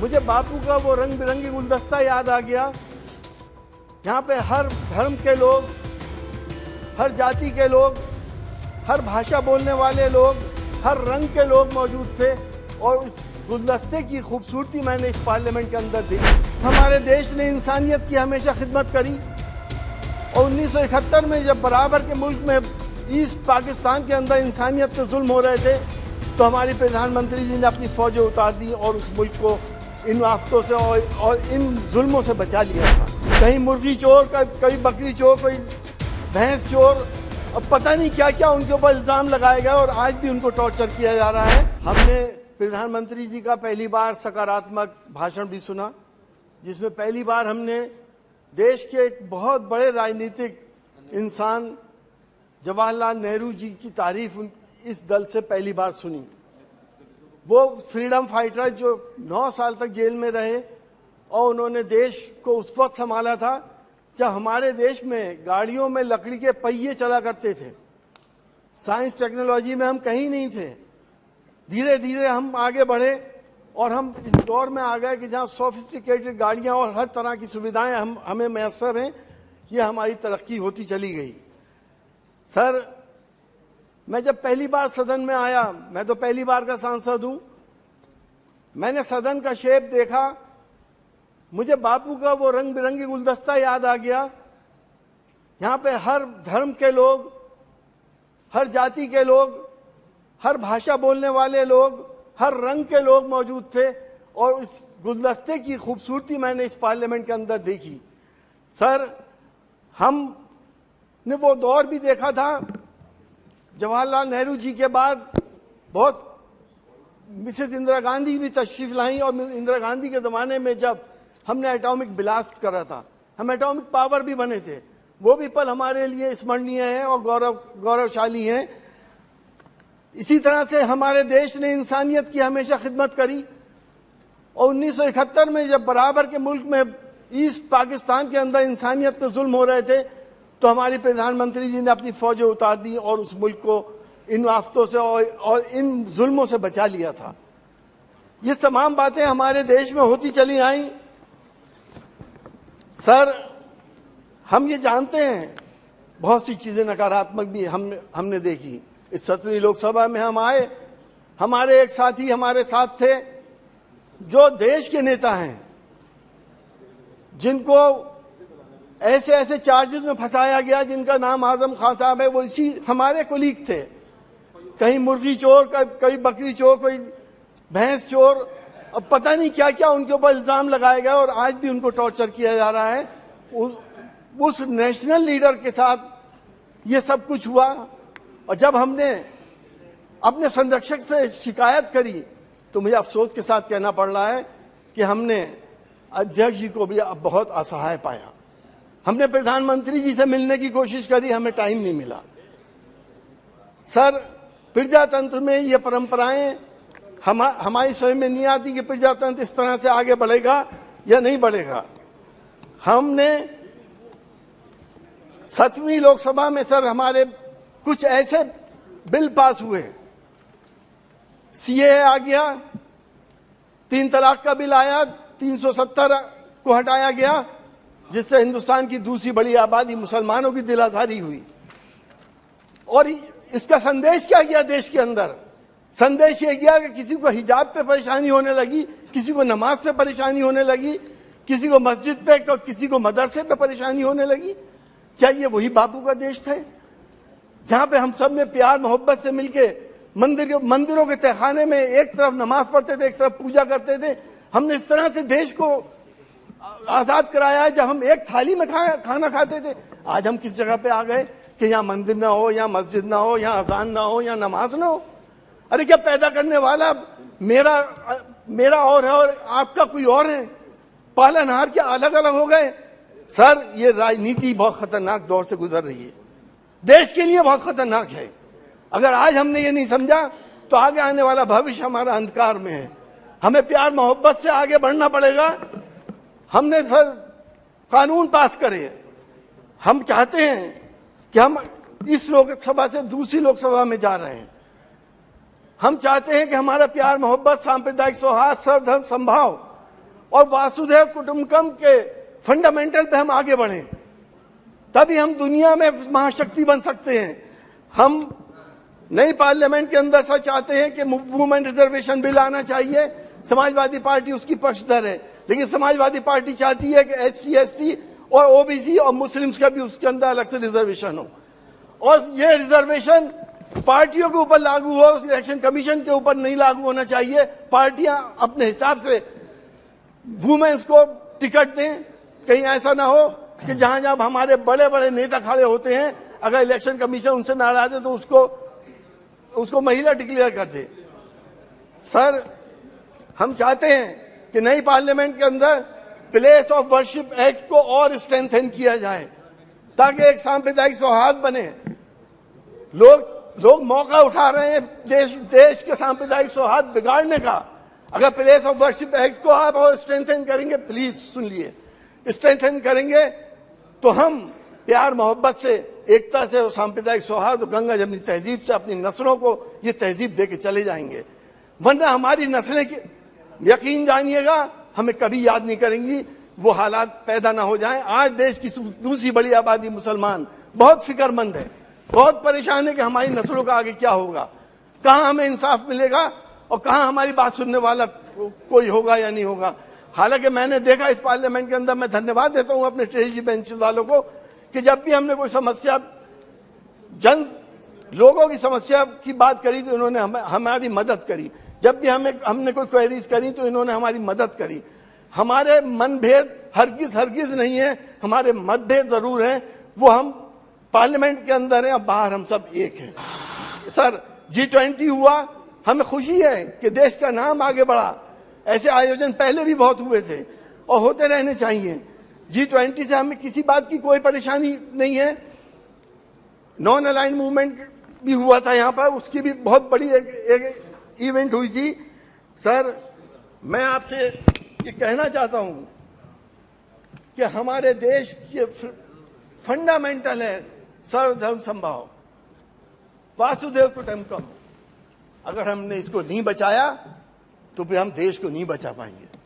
मुझे बापू का वो रंग बिरंगी गुलदस्ता याद आ गया। यहाँ पे हर धर्म के लोग, हर जाति के लोग, हर भाषा बोलने वाले लोग, हर रंग के लोग मौजूद थे और इस गुलदस्ते की खूबसूरती मैंने इस पार्लियामेंट के अंदर देखी। हमारे देश ने इंसानियत की हमेशा खिदमत करी और 1971 में जब बराबर के मुल्क में ईस्ट पाकिस्तान के अंदर इंसानियत पे जुल्म हो रहे थे तो हमारी प्रधानमंत्री जी ने अपनी फौजें उतार दी और उस मुल्क को इन आफतों से और इन जुल्मों से बचा लिया था। कहीं मुर्गी चोर, कहीं बकरी चोर, कोई भैंस चोर, अब पता नहीं क्या क्या उनके ऊपर इल्ज़ाम लगाए गए और आज भी उनको टॉर्चर किया जा रहा है। हमने प्रधानमंत्री जी का पहली बार सकारात्मक भाषण भी सुना, जिसमें पहली बार हमने देश के एक बहुत बड़े राजनीतिक इंसान जवाहरलाल नेहरू जी की तारीफ इस दल से पहली बार सुनी। वो फ्रीडम फाइटर जो 9 साल तक जेल में रहे और उन्होंने देश को उस वक्त संभाला था जब हमारे देश में गाड़ियों में लकड़ी के पहिए चला करते थे। साइंस टेक्नोलॉजी में हम कहीं नहीं थे। धीरे धीरे हम आगे बढ़े और हम इस दौर में आ गए कि जहाँ सोफिस्टिकेटेड गाड़ियाँ और हर तरह की सुविधाएं हमें मैसर हैं। ये हमारी तरक्की होती चली गई। सर, मैं जब पहली बार सदन में आया, मैं तो पहली बार का सांसद हूं, मैंने सदन का शेप देखा, मुझे बापू का वो रंग बिरंगी गुलदस्ता याद आ गया। यहाँ पे हर धर्म के लोग, हर जाति के लोग, हर भाषा बोलने वाले लोग, हर रंग के लोग मौजूद थे और इस गुलदस्ते की खूबसूरती मैंने इस पार्लियामेंट के अंदर देखी। सर, हमने वो दौर भी देखा था जवाहरलाल नेहरू जी के बाद बहुत मिसेस इंदिरा गांधी भी तशरीफ लाई और इंदिरा गांधी के ज़माने में जब हमने एटॉमिक ब्लास्ट करा था, हम एटॉमिक पावर भी बने थे, वो भी पल हमारे लिए स्मरणीय है और गौरवशाली हैं। इसी तरह से हमारे देश ने इंसानियत की हमेशा खिदमत करी और 1971 में जब बराबर के मुल्क में ईस्ट पाकिस्तान के अंदर इंसानियत पे जुल्म हो रहे थे तो हमारी प्रधानमंत्री जी ने अपनी फौजें उतार दी और उस मुल्क को इन आफतों से और इन जुल्मों से बचा लिया था। ये तमाम बातें हमारे देश में होती चली आई। सर, हम ये जानते हैं बहुत सी चीजें नकारात्मक भी हमने देखी। इस 17वीं लोकसभा में हम आए, हमारे एक साथी हमारे साथ थे जो देश के नेता हैं, जिनको ऐसे ऐसे चार्जेस में फंसाया गया जिनका नाम आजम खान साहब है, वो इसी हमारे कुलीग थे। कहीं मुर्गी चोर, कहीं बकरी चोर, कोई भैंस चोर, अब पता नहीं क्या क्या उनके ऊपर इल्जाम लगाए गए और आज भी उनको टॉर्चर किया जा रहा है। उस नेशनल लीडर के साथ ये सब कुछ हुआ और जब हमने अपने संरक्षक से शिकायत करी तो मुझे अफसोस के साथ कहना पड़ रहा है कि हमने अध्यक्ष जी को भी अब बहुत असहाय पाया। हमने प्रधानमंत्री जी से मिलने की कोशिश करी, हमें टाइम नहीं मिला। सर, प्रजातंत्र में ये परंपराएं हमारी समझ में नहीं आती कि प्रजातंत्र इस तरह से आगे बढ़ेगा या नहीं बढ़ेगा। हमने 7वीं लोकसभा में सर हमारे कुछ ऐसे बिल पास हुए, सीएए आ गया, 3 तलाक का बिल आया, 370 को हटाया गया, जिससे हिंदुस्तान की दूसरी बड़ी आबादी मुसलमानों की दिल आजारी हुई। और इसका संदेश क्या गया देश के अंदर? संदेश ये गया कि किसी को हिजाब पे परेशानी होने लगी, किसी को नमाज पे परेशानी होने लगी, किसी को मस्जिद पे, तो किसी को मदरसे पे परेशानी होने लगी। क्या ये वही बापू का देश था जहां पे हम सब ने प्यार मोहब्बत से मिलके मंदिरों के तहखाने में एक तरफ नमाज पढ़ते थे, एक तरफ पूजा करते थे? हमने इस तरह से देश को आजाद कराया है जब हम एक थाली में खाना खाते थे। आज हम किस जगह पे आ गए कि यहाँ मंदिर ना हो, यहाँ मस्जिद ना हो, यहाँ अजान ना हो, यहाँ नमाज ना हो? अरे क्या पैदा करने वाला मेरा और है और आपका कोई और है? पालनहार क्या अलग अलग हो गए? सर, ये राजनीति बहुत खतरनाक दौर से गुजर रही है, देश के लिए बहुत खतरनाक है। अगर आज हमने ये नहीं समझा तो आगे आने वाला भविष्य हमारा अंधकार में है। हमें प्यार मोहब्बत से आगे बढ़ना पड़ेगा। हमने सर कानून पास करे। हम चाहते हैं कि हम इस लोकसभा से दूसरी लोकसभा में जा रहे हैं। हम चाहते हैं कि हमारा प्यार मोहब्बत, सांप्रदायिक सौहार्द, सर्वधर्म संभाव और वासुदेव कुटुंबकम के फंडामेंटल पे हम आगे बढ़ें, तभी हम दुनिया में महाशक्ति बन सकते हैं। हम नई पार्लियामेंट के अंदर सच चाहते हैं कि वुमेन रिजर्वेशन बिल आना चाहिए। समाजवादी पार्टी उसकी पक्षधर है, लेकिन समाजवादी पार्टी चाहती है कि SC ST और OBC और मुस्लिम्स का भी उसके अंदर अलग से रिजर्वेशन हो, और ये रिजर्वेशन पार्टियों के ऊपर लागू हो, इलेक्शन कमीशन के ऊपर नहीं लागू होना चाहिए। पार्टियां अपने हिसाब से वुमेन्स को टिकट दें। कहीं ऐसा ना हो कि जहां जहां हमारे बड़े बड़े नेता खड़े होते हैं, अगर इलेक्शन कमीशन उनसे नाराज है तो उसको महिला डिक्लेयर कर दे। सर, हम चाहते हैं कि नई पार्लियामेंट के अंदर प्लेस ऑफ वर्शिप एक्ट को और स्ट्रेंथन किया जाए, ताकि एक सांप्रदायिक सौहार्द बने। लोग मौका उठा रहे हैं देश के सांप्रदायिक सौहार्द बिगाड़ने का। अगर प्लेस ऑफ वर्शिप एक्ट को आप और स्ट्रेंथन करेंगे, प्लीज सुन लिए, स्ट्रेंथन करेंगे तो हम प्यार मोहब्बत से, एकता से और सांप्रदायिक सौहार्द, गंगा जमनी तहजीब से अपनी नस्लों को ये तहजीब दे के चले जाएंगे। वरना हमारी नस्लें, यकीन जानिएगा, हमें कभी याद नहीं करेंगी। वो हालात पैदा ना हो जाएं। आज देश की दूसरी बड़ी आबादी मुसलमान बहुत फिक्रमंद है, बहुत परेशान है कि हमारी नस्लों का आगे क्या होगा, कहां हमें इंसाफ मिलेगा और कहां हमारी बात सुनने वाला कोई होगा या नहीं होगा। हालांकि मैंने देखा इस पार्लियामेंट के अंदर, मैं धन्यवाद देता हूं अपने स्ट्रेटजी बेंच वालों को, कि जब भी हमने कोई समस्या, लोगों की समस्या की बात करी तो इन्होंने हमारी मदद करी। जब भी हमने कोई क्वेरीज करी तो इन्होंने हमारी मदद करी। हमारे मनभेद हरगिज नहीं है, हमारे मतभेद जरूर हैं, वो हम पार्लियामेंट के अंदर हैं और बाहर हम सब एक हैं। सर, G20 हुआ, हमें खुशी है कि देश का नाम आगे बढ़ा। ऐसे आयोजन पहले भी बहुत हुए थे और होते रहने चाहिए। G20 से हमें किसी बात की कोई परेशानी नहीं है। नॉन अलाइंड मूवमेंट भी हुआ था यहाँ पर, उसकी भी बहुत बड़ी एक इवेंट हुई थी। सर, मैं आपसे ये कहना चाहता हूं कि हमारे देश के फंडामेंटल है सर्वधर्म समभाव, वासुदेव कुटुंबकम। अगर हमने इसको नहीं बचाया तो फिर हम देश को नहीं बचा पाएंगे।